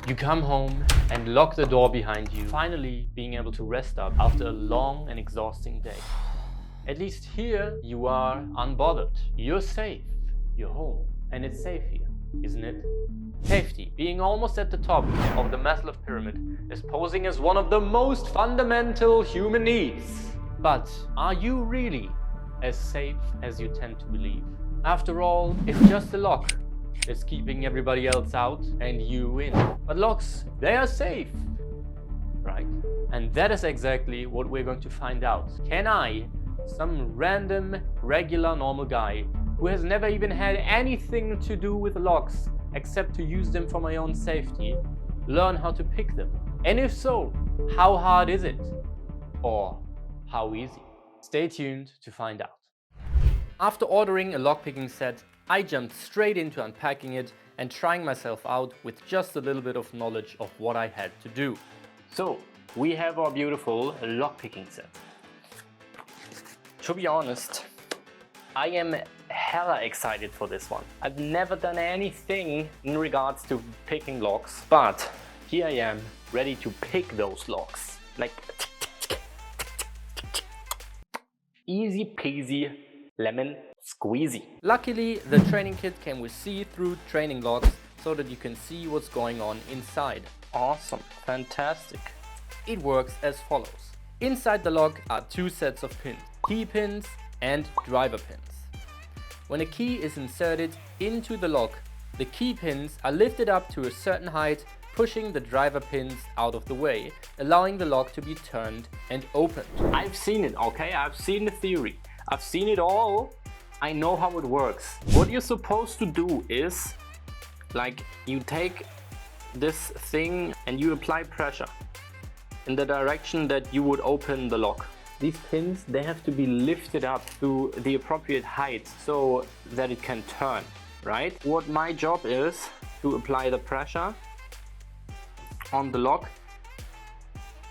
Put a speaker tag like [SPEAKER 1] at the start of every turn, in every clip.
[SPEAKER 1] You come home and lock the door behind you, finally being able to rest up after a long and exhausting day. At least here you are unbothered. You're safe, you're home, and it's safe here, isn't it? Safety, being almost at the top of the Maslow pyramid, is posing as one of the most fundamental human needs. But are you really as safe as you tend to believe? After all, it's just a lock that's keeping everybody else out and you in. But locks, they are safe, right? And that is exactly what we're going to find out. Can I, some random, regular, normal guy who has never even had anything to do with locks except to use them for my own safety, learn how to pick them? And if so, how hard is it? Or how easy? Stay tuned to find out. After ordering a lockpicking set, I jumped straight into unpacking it and trying myself out with just a little bit of knowledge of what I had to do. So, we have our beautiful lockpicking set. To be honest, I am hella excited for this one. I've never done anything in regards to picking locks, but here I am, ready to pick those locks. Like, easy peasy, lemon squeezy. Luckily, the training kit came with see-through training locks so that you can see what's going on inside. Awesome, fantastic. It works as follows. Inside the lock are two sets of pins, key pins and driver pins. When a key is inserted into the lock, the key pins are lifted up to a certain height, pushing the driver pins out of the way, allowing the lock to be turned and opened. I've seen it, okay? I've seen the theory. I've seen it all. I know how it works. What you're supposed to do is, like, you take this thing and you apply pressure in the direction that you would open the lock. These pins, they have to be lifted up to the appropriate height so that it can turn, right? What my job is to apply the pressure on the lock,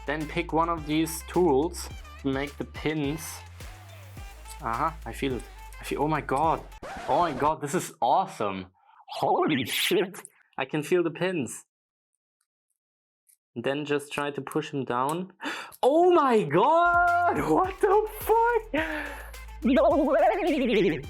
[SPEAKER 1] then pick one of these tools to make the pins. I feel it. Oh my god, this is awesome. Holy shit, I can feel the pins. Then just try to push them down. Oh my god, what the fuck? No way.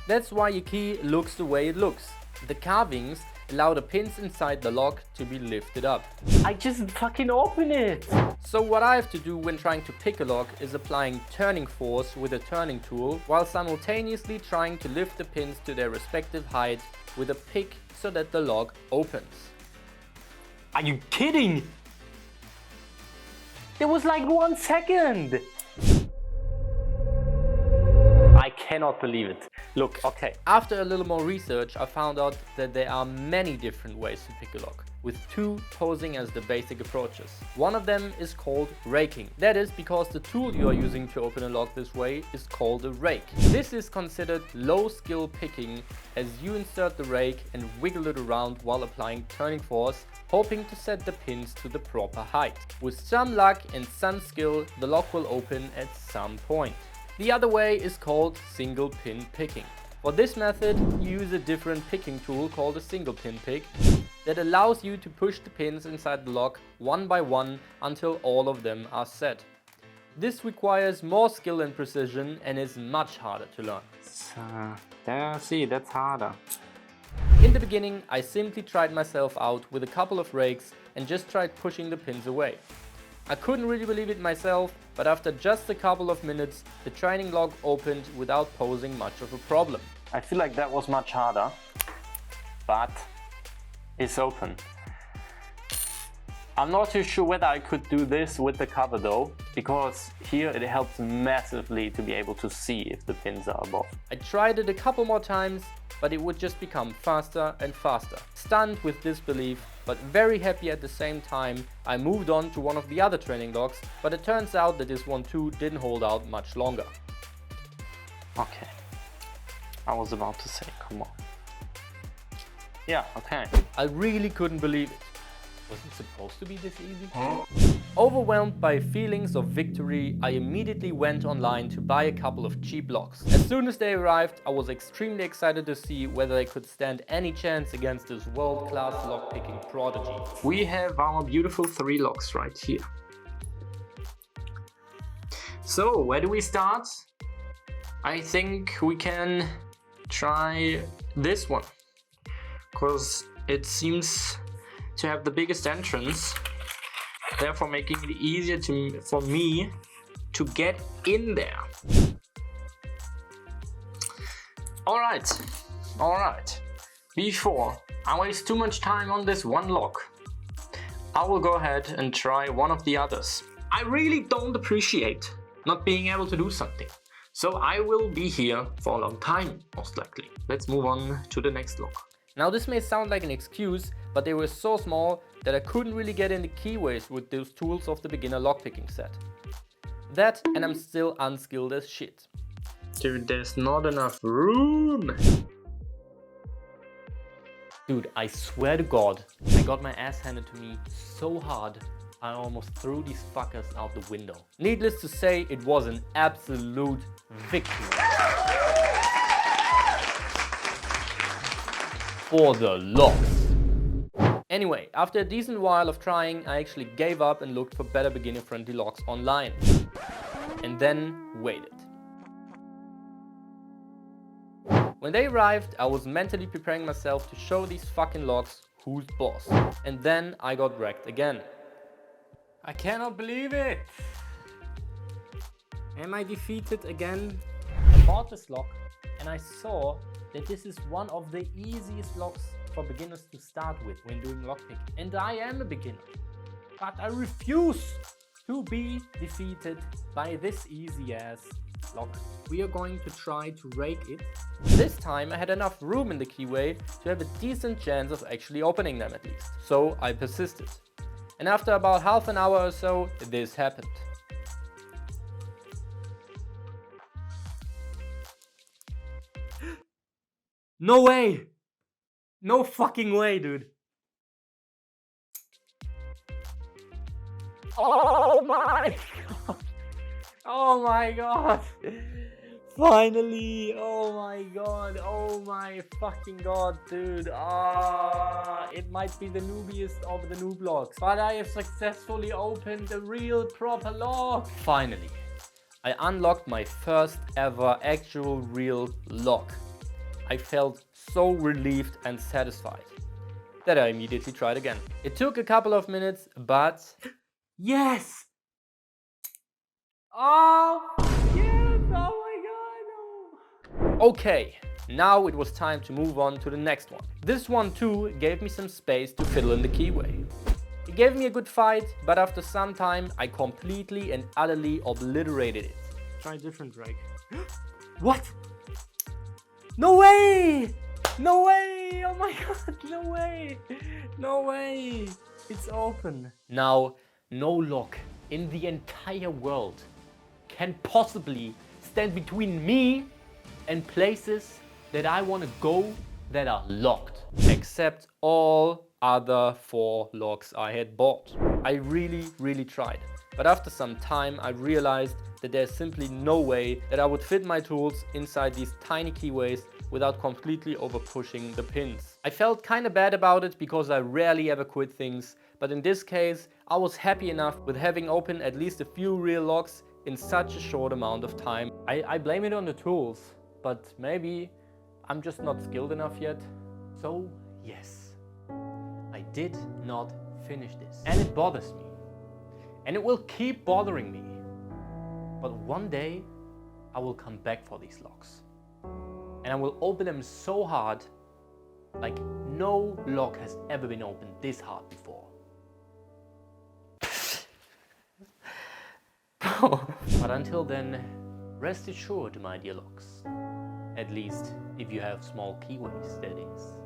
[SPEAKER 1] That's why your key looks the way it looks. The carvings allow the pins inside the lock to be lifted up. I just fucking open it! So what I have to do when trying to pick a lock is applying turning force with a turning tool while simultaneously trying to lift the pins to their respective height with a pick so that the lock opens. Are you kidding? It was like 1 second! I cannot believe it. Look, okay. After a little more research, I found out that there are many different ways to pick a lock, with two posing as the basic approaches. One of them is called raking. That is because the tool you are using to open a lock this way is called a rake. This is considered low skill picking, as you insert the rake and wiggle it around while applying turning force, hoping to set the pins to the proper height. With some luck and some skill, the lock will open at some point. The other way is called single pin picking. For this method, you use a different picking tool called a single pin pick that allows you to push the pins inside the lock one by one until all of them are set. This requires more skill and precision and is much harder to learn. That's harder. In the beginning, I simply tried myself out with a couple of rakes and just tried pushing the pins away. I couldn't really believe it myself, but after just a couple of minutes, the training lock opened without posing much of a problem. I feel like that was much harder, but it's open. I'm not too sure whether I could do this with the cover though, because here it helps massively to be able to see if the pins are above. I tried it a couple more times, but it would just become faster and faster. Stunned with disbelief, but very happy at the same time, I moved on to one of the other training locks, but it turns out that this one too didn't hold out much longer. Okay, I was about to say, come on. Yeah, okay. I really couldn't believe it. Was it supposed to be this easy? Overwhelmed by feelings of victory, I immediately went online to buy a couple of cheap locks. As soon as they arrived, I was extremely excited to see whether they could stand any chance against this world-class lockpicking prodigy. We have our beautiful 3 locks right here. So, where do we start? I think we can try this one, because it seems to have the biggest entrance, therefore making it easier for me to get in there. Alright. Before I waste too much time on this one lock, I will go ahead and try one of the others. I really don't appreciate not being able to do something, so I will be here for a long time, most likely. Let's move on to the next lock. Now this may sound like an excuse, but they were so small that I couldn't really get in the keyways with those tools of the beginner lockpicking set. That, and I'm still unskilled as shit. Dude, there's not enough room! Dude, I swear to God, I got my ass handed to me so hard, I almost threw these fuckers out the window. Needless to say, it was an absolute victory. For the locks. Anyway, after a decent while of trying, I actually gave up and looked for better beginner-friendly locks online. And then waited. When they arrived, I was mentally preparing myself to show these fucking locks who's boss. And then I got wrecked again. I cannot believe it! Am I defeated again? I bought this lock and I saw that this is one of the easiest locks for beginners to start with when doing lockpicking. And I am a beginner, but I refuse to be defeated by this easy ass lock. We are going to try to rake it. This time I had enough room in the keyway to have a decent chance of actually opening them at least. So I persisted. And after about half an hour or so, this happened. No way! No fucking way, dude. Oh my god! Oh my god! Finally! Oh my god! Oh my fucking god, dude! It might be the noobiest of the noob locks, but I have successfully opened the real proper lock! Finally, I unlocked my first ever actual real lock. I felt so relieved and satisfied that I immediately tried again. It took a couple of minutes, but yes! Oh, yes! Oh my god, no! Okay, now it was time to move on to the next one. This one too gave me some space to fiddle in the keyway. It gave me a good fight, but after some time I completely and utterly obliterated it. Try a different rake. What? No way! No way! Oh my god, no way! No way! It's open. Now, no lock in the entire world can possibly stand between me and places that I want to go that are locked. Except all other 4 locks I had bought. I really tried. But after some time I realized that there's simply no way that I would fit my tools inside these tiny keyways without completely over pushing the pins. I felt kinda bad about it because I rarely ever quit things, but in this case I was happy enough with having opened at least a few real locks in such a short amount of time. I blame it on the tools, but maybe I'm just not skilled enough yet. So yes, I did not finish this. And it bothers me. And it will keep bothering me. But one day I will come back for these locks. And I will open them so hard, like no lock has ever been opened this hard before. But until then, rest assured, my dear locks. At least if you have small keyways, that is.